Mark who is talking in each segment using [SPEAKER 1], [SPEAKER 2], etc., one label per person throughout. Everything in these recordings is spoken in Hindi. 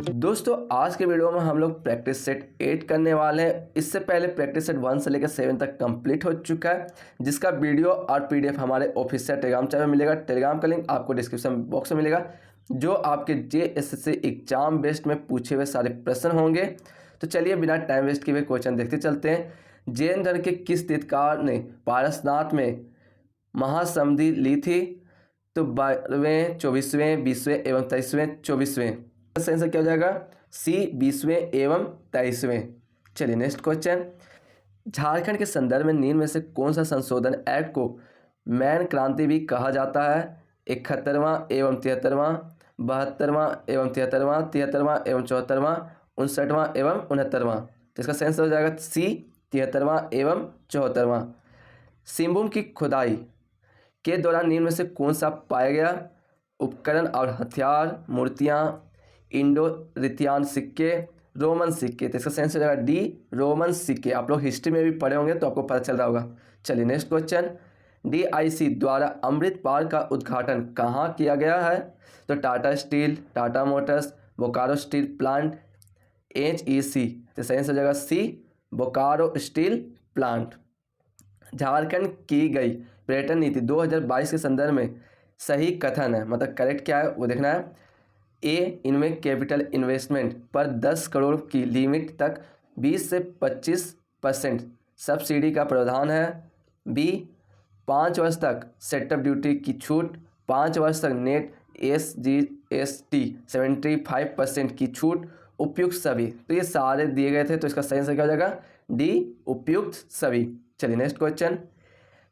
[SPEAKER 1] दोस्तों आज के वीडियो में हम लोग प्रैक्टिस सेट 8 करने वाले हैं। इससे पहले प्रैक्टिस सेट 1 से लेकर 7 तक कंप्लीट हो चुका है, जिसका वीडियो और पीडीएफ हमारे ऑफिशियल टेलीग्राम चैनल में मिलेगा। टेलीग्राम का लिंक आपको डिस्क्रिप्शन बॉक्स में मिलेगा, जो आपके जेएसएससी एग्जाम बेस्ड में पूछे हुए सारे प्रश्न होंगे। तो चलिए बिना टाइम वेस्ट किए हुए क्वेश्चन देखते चलते हैं। जैन धर्म के किस तीर्थकार ने पारसनाथ में महासमाधि ली थी? तो 12वें, 24वें, 20वें एवं 23वें, 24वें। आंसर क्या हो जाएगा? सी 20वें एवं 23वें। चलिए नेक्स्ट क्वेश्चन। झारखंड के संदर्भ में निम्न में से कौन सा संशोधन एक्ट को मैन क्रांति भी कहा जाता है? 71वां एवं 73वां, 72वां एवं 73वां, 73वां एवं 74वां, 59वां एवं 69वां। तो इसका आंसर हो जाएगा सी 73वां एवं 74वां। सिंहभूम की खुदाई के दौरान निम्न में से कौन सा पाया गया? उपकरण और हथियार, मूर्तियां, इंडो रिथियान सिक्के, रोमन सिक्के। तो इसका आंसर हो जाएगा डी रोमन सिक्के। आप लोग हिस्ट्री में भी पढ़े होंगे तो आपको पता चल रहा होगा। चलिए नेक्स्ट क्वेश्चन। डीआईसी द्वारा अमृत पार्क का उद्घाटन कहाँ किया गया है? तो Tata steel, Tata Motors, Bokaro steel plant, HEC. तो सही आंसर हो जाएगा सी बोकारो स्टील प्लांट। झारखंड की गई पर्यटन नीति 2022 के संदर्भ में सही कथन है, मतलब करेक्ट क्या है वो देखना है। ए, इनमें कैपिटल इन्वेस्टमेंट पर 10 करोड़ की लिमिट तक 20 से 25% सब्सिडी का प्रावधान है। बी, 5 वर्ष तक सेटअप ड्यूटी की छूट, 5 वर्ष तक नेट SGST 75% की छूट, उपयुक्त सभी। तो ये सारे दिए गए थे, तो इसका सही आंसर क्या हो जाएगा? डी उपयुक्त सभी। चलिए नेक्स्ट क्वेश्चन।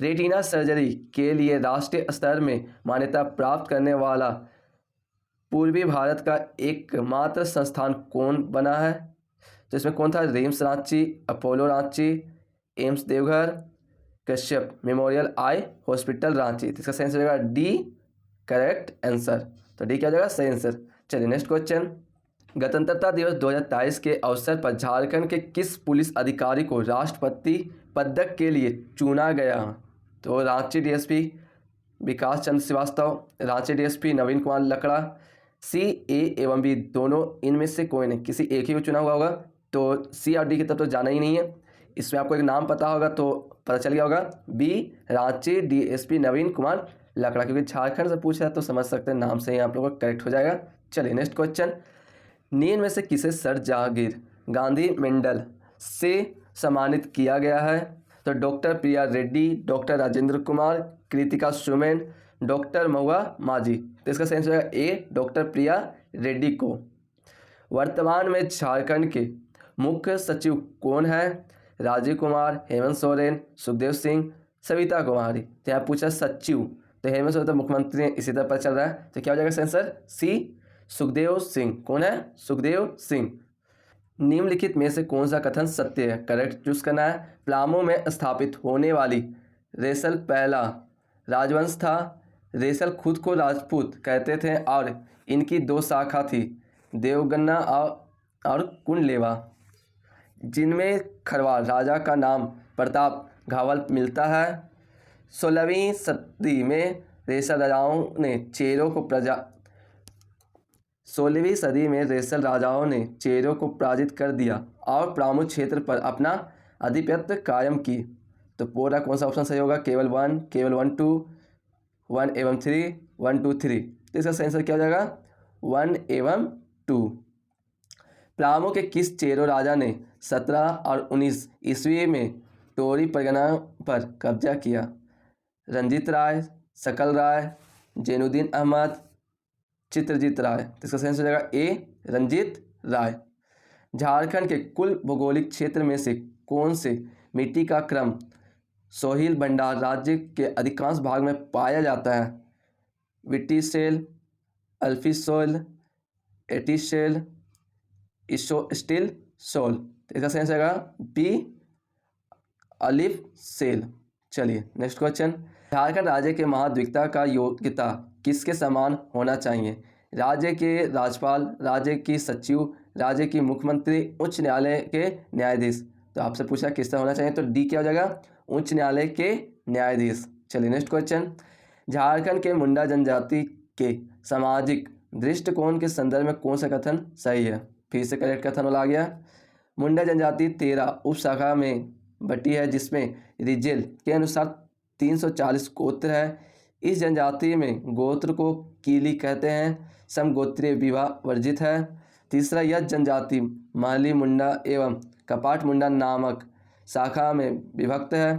[SPEAKER 1] रेटिना सर्जरी के लिए राष्ट्रीय स्तर में मान्यता प्राप्त करने वाला पूर्वी भारत का एकमात्र संस्थान कौन बना है? तो इसमें कौन था? RIMS Ranchi, Apollo Ranchi, AIIMS Deoghar, Kashyap memorial eye hospital Ranchi. तो इसका सही आंसर हो जाएगा डी करेक्ट आंसर। तो डी क्या हो जाएगा? सही आंसर। चलिए नेक्स्ट क्वेश्चन। गणतंत्रता दिवस 2023 के अवसर पर झारखंड के किस पुलिस अधिकारी को राष्ट्रपति पदक के लिए चुना गया? तो रांची डीएसपी विकास चंद्र श्रीवास्तव, रांची डीएसपी नवीन कुमार लकड़ा, सी, ए एवं बी दोनों इनमें से कोई नहीं, किसी एक ही को चुना हुआ होगा। तो सी और डी की तरफ तो जाना ही नहीं है। इसमें आपको एक नाम पता होगा तो पता चल गया होगा, बी रांची डीएसपी नवीन कुमार लकड़ा, क्योंकि झारखंड से पूछा है तो समझ सकते हैं नाम से ही आप लोगों का करेक्ट हो जाएगा। चलिए नेक्स्ट क्वेश्चन। निम्न में से किसे सर जहांगीर गांधी मेडल से सम्मानित किया गया है? तो डॉक्टर प्रिया रेड्डी, डॉक्टर राजेंद्र कुमार, कृतिका सुमेन, डॉक्टर महुआ माझी। तो इसका सही आंसर है ए डॉक्टर प्रिया रेड्डी को। वर्तमान में झारखंड के मुख्य सचिव कौन है? राजीव कुमार, हेमंत सोरेन, सुखदेव सिंह, सविता कुमारी। तो यहाँ पूछा सचिव, तो हेमंत सोरेन तो मुख्यमंत्री हैं, इसी तरह पता चल रहा है। तो क्या हो जाएगा आंसर? सी सुखदेव सिंह। कौन है? सुखदेव सिंह। निम्नलिखित में से कौन सा कथन सत्य है? करेक्ट चूज करना है। पलामू में स्थापित होने वाली रेसल पहला राजवंश था। रेसल खुद को राजपूत कहते थे और इनकी 2 शाखा थी, देवगन्ना और कुंडलेवा, जिनमें खरवार राजा का नाम प्रताप घावल मिलता है। 16वीं सदी में रेसल राजाओं ने चेरों को पराजित कर दिया और पलामू क्षेत्र पर अपना आधिपत्य कायम की। तो पूरा कौन सा ऑप्शन सही होगा? केवल 1, केवल 1 2, 1 एवं 3, 1 2 3। तो इसका सही आंसर क्या हो जाएगा? 1 एवं 2। पलामू के किस चेरो राजा ने 17 और 19 ईस्वी में टोरी परगना पर कब्जा किया? रंजीत राय, सकल राय, जैनुद्दीन अहमद, चित्रजीत राय। तो इसका सही आंसर हो जाएगा ए रंजीत राय। झारखंड के कुल भौगोलिक क्षेत्र में से कौन से मिट्टी का क्रम सोहिल भंडार राज्य के अधिकांश भाग में पाया जाता है? विट्टी सेल, अल्फी सोल, एटी सेल, स्टील सोल। तो इसका सही आंसर होगा बी अलिफ सेल। चलिए नेक्स्ट क्वेश्चन। झारखंड राज्य के महाद्विकता का योग्यता किसके समान होना चाहिए? राज्य के राज्यपाल, राज्य की सचिव, राज्य की मुख्यमंत्री, उच्च न्यायालय के न्यायाधीश। तो आपसे पूछा किस तरह होना चाहिए, तो डी क्या हो जाएगा? उच्च न्यायालय के न्यायाधीश। चलिए नेक्स्ट क्वेश्चन। झारखंड के मुंडा जनजाति के सामाजिक दृष्टिकोण के संदर्भ में कौन सा कथन सही है? फिर से करेक्ट कथन वाला आ गया। मुंडा जनजाति 13 उपशाखा में बटी है, जिसमें रिजेल के अनुसार 340 गोत्र है। इस जनजाति में गोत्र को कीली कहते हैं। समगोत्रीय विवाह वर्जित है। तीसरा, यह जनजाति महली मुंडा एवं कपाट मुंडा नामक शाखा में विभक्त है।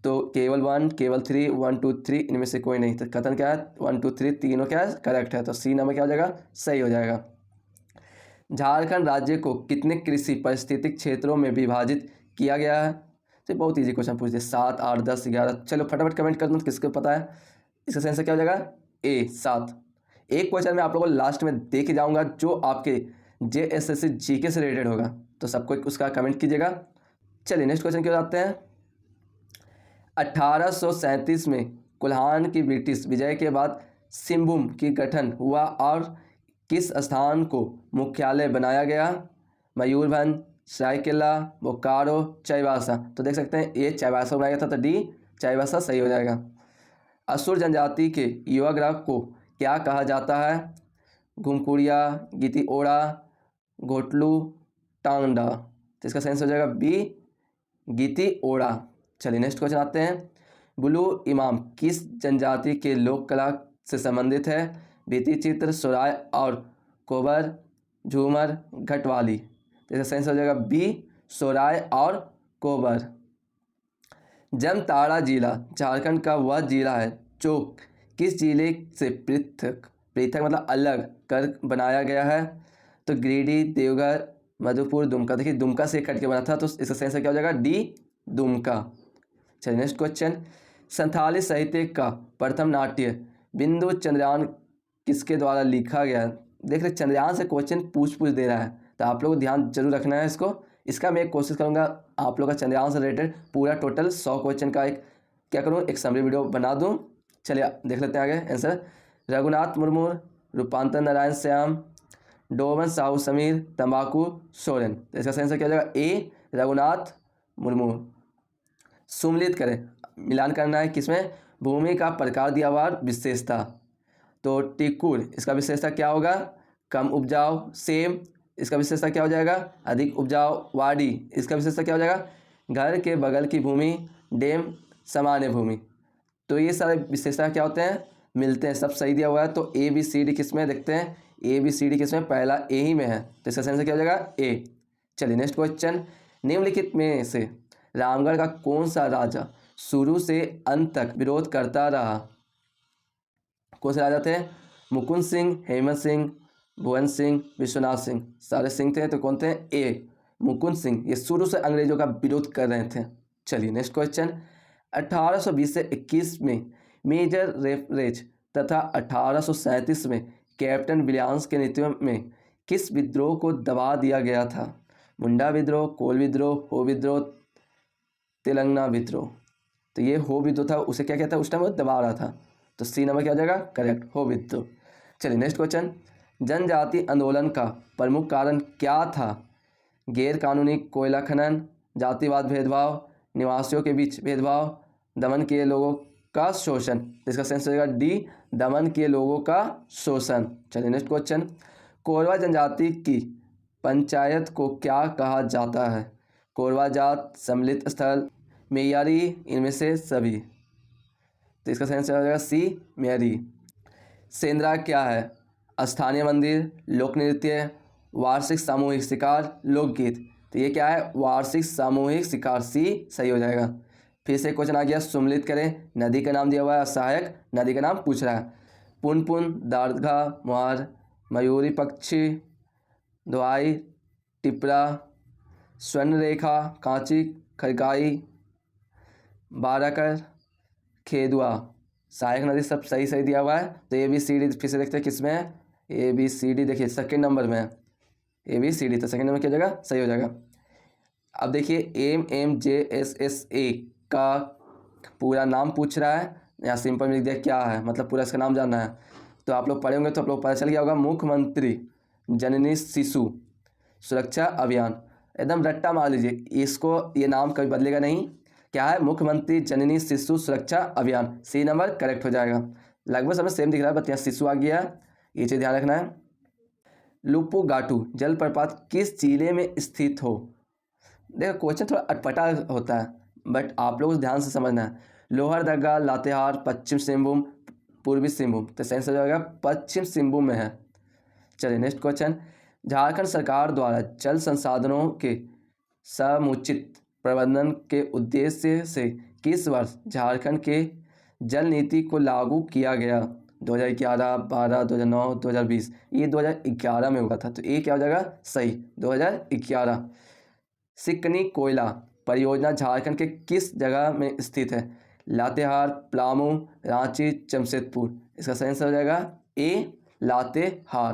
[SPEAKER 1] तो केवल 1, केवल 3, 1, 2, 3 इनमें से कोई नहीं। तो कथन क्या है? 1, 2, 3 तीनों क्या है? करेक्ट है। तो सी नंबर क्या हो जाएगा? सही हो जाएगा। झारखंड राज्य को कितने कृषि पारिस्थितिक क्षेत्रों में विभाजित किया गया है? तो बहुत इजी क्वेश्चन पूछ दिया। 7, 8, 10, 11। चलो फटाफट कमेंट कर दो किसको पता है। इसका सही आंसर क्या हो जाएगा? ए 7। एक क्वेश्चन मैं आप लोगों को लास्ट में दे के जाऊंगा जो आपके JSSC GK से रिलेटेड होगा, तो सबको उसका कमेंट कीजिएगा। चलिए नेक्स्ट क्वेश्चन क्यों आते हैं। 1837 में कोल्हान की ब्रिटिश विजय के बाद सिंहभूम की गठन हुआ और किस स्थान को मुख्यालय बनाया गया? मयूरभंज, सरायकेला, बोकारो, चाईबासा। तो देख सकते हैं ये चाईबासा बनाया गया था, तो डी चाईबासा सही हो जाएगा। असुर जनजाति के युवा ग्राह को क्या कहा जाता है? घुमकुड़िया, गीती ओड़ा, घोटलू, टांगडा। तो इसका सेंस हो जाएगा बी गीती ओड़ा। चलिए नेक्स्ट क्वेश्चन आते हैं। बुलू इमाम किस जनजाति के लोक कला से संबंधित है? भित्ति चित्र, सोराय और कोबर, झूमर, घटवाली। तो इसका सेंस हो जाएगा बी सोराय और कोबर। जामताड़ा जिला झारखंड का वह जिला है जो किस जिले से पृथक मतलब अलग कर बनाया गया है? तो गिरिडीह, देवघर, मधुपुर, दुमका। देखिए दुमका से कट के बना था, तो इसका सेंस क्या हो जाएगा? डी दुमका। चलिए नेक्स्ट क्वेश्चन। संथाली साहित्य का प्रथम नाट्य बिंदु चंद्रयान किसके द्वारा लिखा गया? देख रहे चंद्रयान से क्वेश्चन पूछ दे रहा है, तो आप लोगों को ध्यान जरूर रखना है इसको। इसका मैं एक कोशिश करूंगा आप लोग का चंद्रयान से रिलेटेड पूरा टोटल 100 क्वेश्चन का एक क्या करूं, एक समरी वीडियो बना दूं। चलिए देख लेते हैं आगे आंसर। रघुनाथ मुर्मू, रूपांतर नारायण श्याम, डोमन साहू समीर, तंबाकू सोरेन। तो इसका आंसर क्या हो जाएगा? ए रघुनाथ मुर्मू। सुमलित करें, मिलान करना है किसमें? भूमि का प्रकार दिया हुआ विशेषता। तो टिकुर इसका विशेषता क्या होगा? कम उपजाऊ। सेम इसका विशेषता क्या हो जाएगा? अधिक उपजाऊ। वाडी इसका विशेषता क्या हो जाएगा? घर के बगल की भूमि। डैम सामान्य भूमि। तो ये सारे विशेषता क्या होते हैं? मिलते हैं। सब सही दिया हुआ है। तो ABCD किसमें देखते हैं? ABCD किसमें? पहला ए ही में है, तो इसका आंसर क्या हो जाएगा? ए। चलिए नेक्स्ट क्वेश्चन। निम्नलिखित में से रामगढ़ का कौन सा राजा शुरू से अंत तक विरोध करता रहा? कौन से राजा थे? मुकुंद सिंह, हेमंत सिंह, भुवन सिंह, विश्वनाथ सिंह। सारे सिंह थे, तो कौन थे? ए मुकुंद सिंह। ये शुरू से अंग्रेजों का विरोध कर रहे थे। चलिए नेक्स्ट क्वेश्चन। 1820 से 21 में मेजर रेफरेज तथा 1837 में कैप्टन विलियम्स के नेतृत्व में किस विद्रोह को दबा दिया गया था? मुंडा विद्रोह, कोल विद्रोह, हो विद्रोह, तेलंगाना विद्रोह। तो ये हो विद्रोह था, उसे क्या कहता है? उस टाइम वो दबा रहा था। तो सी नंबर क्या हो जाएगा? करेक्ट, हो विद्रोह। चलिए नेक्स्ट क्वेश्चन। जनजाति आंदोलन का प्रमुख कारण क्या था? गैर कानूनी कोयला खनन, जातिवाद भेदभाव, निवासियों के बीच भेदभाव, दमन किए लोगों का शोषण। इसका सेंस हो जाएगा डी दमन किए लोगों का शोषण। चलिए नेक्स्ट क्वेश्चन। कोरवा जनजाति की पंचायत को क्या कहा जाता है? कोरवा जात, सम्मिलित स्थल, मेयारी, इनमें से सभी। तो इसका सेंस हो जाएगा सी मेयारी। सेंद्रा क्या है? स्थानीय मंदिर, लोक नृत्य, वार्षिक सामूहिक शिकार, लोकगीत। तो ये क्या है? वार्षिक सामूहिक शिकार। सी सही हो जाएगा। फिर से क्वेश्चन आ गया, सुमलित करें। नदी का नाम दिया हुआ है, सहायक नदी का नाम पूछ रहा है। पुनपुन, दारगा, मुहार, मयूरी पक्षी, दोआई, टिपरा, स्वर्ण रेखा, कांची, खरकाई, बाराकर, खेदुआ। सहायक नदी सब सही सही दिया हुआ है। तो ABCD फिर से देखते हैं किसमें है। ABCD देखिए सेकंड नंबर में है ABCD, तो सेकंड नंबर क्या हो जाएगा? सही हो जाएगा। अब देखिए MMJSSA का पूरा नाम पूछ रहा है। यहाँ सिंपल में लिख दिया क्या है, मतलब पूरा इसका नाम जानना है। तो आप लोग पढ़े होंगे तो आप लोग पता चल गया होगा। मुख्यमंत्री जननी शिशु सुरक्षा अभियान। एकदम रट्टा मार लीजिए इसको, ये नाम कभी बदलेगा नहीं। क्या है? मुख्यमंत्री जननी शिशु सुरक्षा अभियान। सी नंबर करेक्ट हो जाएगा। लगभग सब सेम दिख रहा है, बस यहाँ शिशु आ गया, ये चीज़ ध्यान रखना है। लुपुगाटू जलप्रपात किस जिले में स्थित हो? देखो क्वेश्चन थोड़ा अटपटा होता है, बट आप लोग ध्यान से समझना है। लोहरदगा, लातेहार, पश्चिम सिंहभूम, पूर्वी सिंहभूम, तो सही हो जाएगा पश्चिम सिंहभूम में है। चलिए नेक्स्ट क्वेश्चन। झारखंड सरकार द्वारा जल संसाधनों के समुचित प्रबंधन के उद्देश्य से किस वर्ष झारखंड के जल नीति को लागू किया गया? 2011, 12, 2009, 2020। ये 2011 में हुआ था, तो ये क्या हो जाएगा सही 2011। सिकनी कोयला परियोजना झारखंड के किस जगह में स्थित है? लातेहार, पलामू, रांची, जमशेदपुर। इसका सही आंसर हो जाएगा ए लातेहार।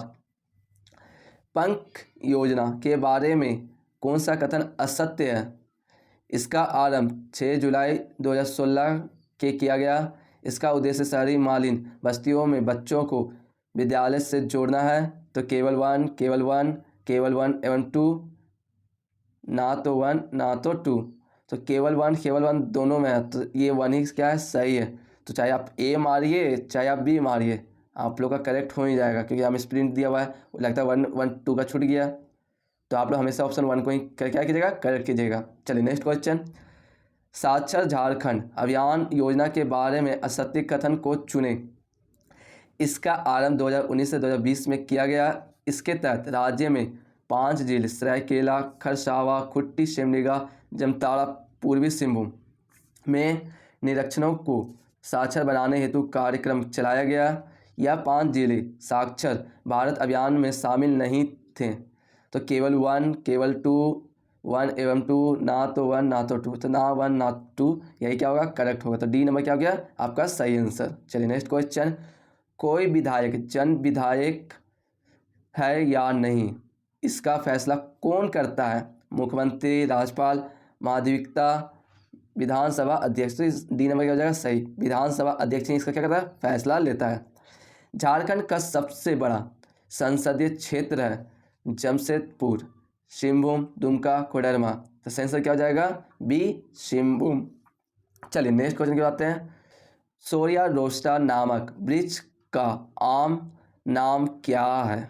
[SPEAKER 1] पंख योजना के बारे में कौन सा कथन असत्य है? इसका आरंभ 6 जुलाई 2016 के किया गया। इसका उद्देश्य शहरी मालिन बस्तियों में बच्चों को विद्यालय से जोड़ना है। तो केवल वन एवं टू, ना तो वन ना तो टू। तो केवल वन दोनों में है, तो ये वन ही क्या है सही है। तो चाहे आप ए मारिए चाहे आप बी मारिए, आप लोग का करेक्ट हो ही जाएगा, क्योंकि हमें स्प्रिंट दिया हुआ है, लगता है 1 2 का छूट गया। तो आप लोग हमेशा ऑप्शन 1 को ही क्या कीजिएगा करेक्ट कीजिएगा। चलिए नेक्स्ट क्वेश्चन। साक्षर झारखंड अभियान योजना के बारे में असत्य कथन को चुने। इसका आरंभ 2019 से 2020 में किया गया। इसके तहत राज्य में 5 जिले सरायकेला, खरसावा, खुट्टी, सिमडेगा, जामताड़ा, पूर्वी सिंहभूम में निरीक्षणों को साक्षर बनाने हेतु कार्यक्रम चलाया गया। यह 5 जिले साक्षर भारत अभियान में शामिल नहीं थे। तो केवल 1, केवल 2, 1 एवं 2, ना तो 1 ना तो 2। तो ना 1 ना 2, यही क्या होगा करेक्ट होगा। तो डी नंबर क्या हो गया आपका सही आंसर। चलिए नेक्स्ट क्वेश्चन। कोई विधायक जन विधायक है या नहीं, इसका फैसला कौन करता है? मुख्यमंत्री, राज्यपाल, महाधिवक्ता, विधानसभा अध्यक्ष। तो डी नंबर क्या हो जाएगा सही, विधानसभा अध्यक्ष इसका क्या करता है फैसला लेता है। झारखंड का सबसे बड़ा संसदीय क्षेत्र है जमशेदपुर, सिंहभूम, दुमका, कोडरमा। तो सही आंसर क्या हो जाएगा बी सिंहभूम। चलिए नेक्स्ट क्वेश्चन की बात हैं। सोरिया रोस्टा नामक वृक्ष का आम नाम क्या है?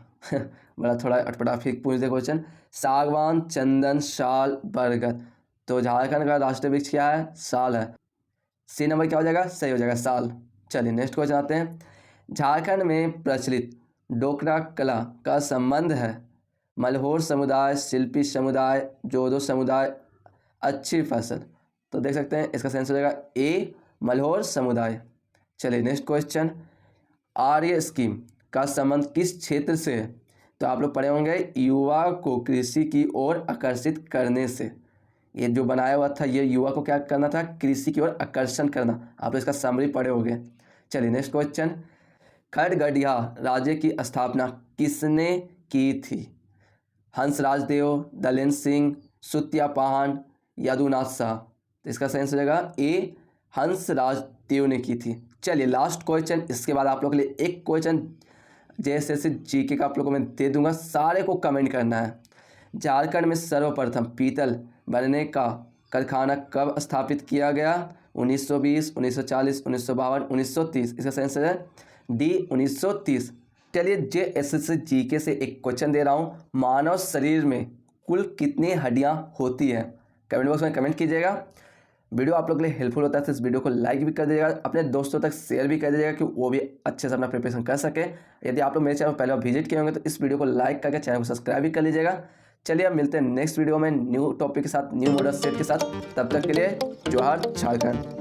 [SPEAKER 1] बड़ा थोड़ा अटपटा फिर पूछ दे क्वेश्चन। सागवान, चंदन, साल, बरगद। तो झारखंड का राष्ट्रीय वृक्ष क्या है साल है। सी नंबर क्या हो जाएगा सही हो जाएगा साल। चलिए नेक्स्ट क्वेश्चन आते हैं। झारखंड में प्रचलित डोकरा कला का संबंध है मल्होर समुदाय, शिल्पी समुदाय, जोधो समुदाय, अच्छी फसल। तो देख सकते हैं इसका सेंस हो जाएगा ए मल्होर समुदाय। चलिए नेक्स्ट क्वेश्चन। आर्य स्कीम का संबंध किस क्षेत्र से है? तो आप लोग पढ़े होंगे युवा को कृषि की ओर आकर्षित करने से। ये जो बनाया हुआ था ये युवा को क्या करना था कृषि की ओर आकर्षण करना। आप इसका समरी पढ़े होंगे। चलिए नेक्स्ट क्वेश्चन। खड़गड़िया राज्य की स्थापना किसने की थी? हंसराज देव, दलेन सिंह, सुतिया पाहन, यदुनाथ शाह। तो इसका सही आंसर हो जाएगा ए हंसराज देव ने की थी। चलिए लास्ट क्वेश्चन, इसके बाद आप लोग के लिए एक क्वेश्चन जैसे जीके का आप लोगों को मैं दे दूंगा, सारे को कमेंट करना है। झारखंड में सर्वप्रथम पीतल बनने का कारखाना कब स्थापित किया गया? 1920, 1940, 1952, 1930। इसका सही आंसर है डी 1930। चलिए जेएसएससी जीके से एक क्वेश्चन दे रहा हूँ। मानव शरीर में कुल कितनी हड्डियाँ होती है? कमेंट बॉक्स में कमेंट कीजिएगा। वीडियो आप लोग के लिए हेल्पफुल होता है तो इस वीडियो को लाइक भी कर दीजिएगा, अपने दोस्तों तक शेयर भी कर दीजिएगा कि वो भी अच्छे से अपना प्रिपरेशन कर सके। यदि आप लोग मेरे चैनल पहले विजिट किए होंगे तो इस वीडियो को लाइक करके चैनल को सब्सक्राइब भी कर लीजिएगा। चलिए अब मिलते हैं नेक्स्ट वीडियो में न्यू टॉपिक के साथ, न्यू मॉडल सेट के साथ। तब तक के लिए जोहार झारखंड।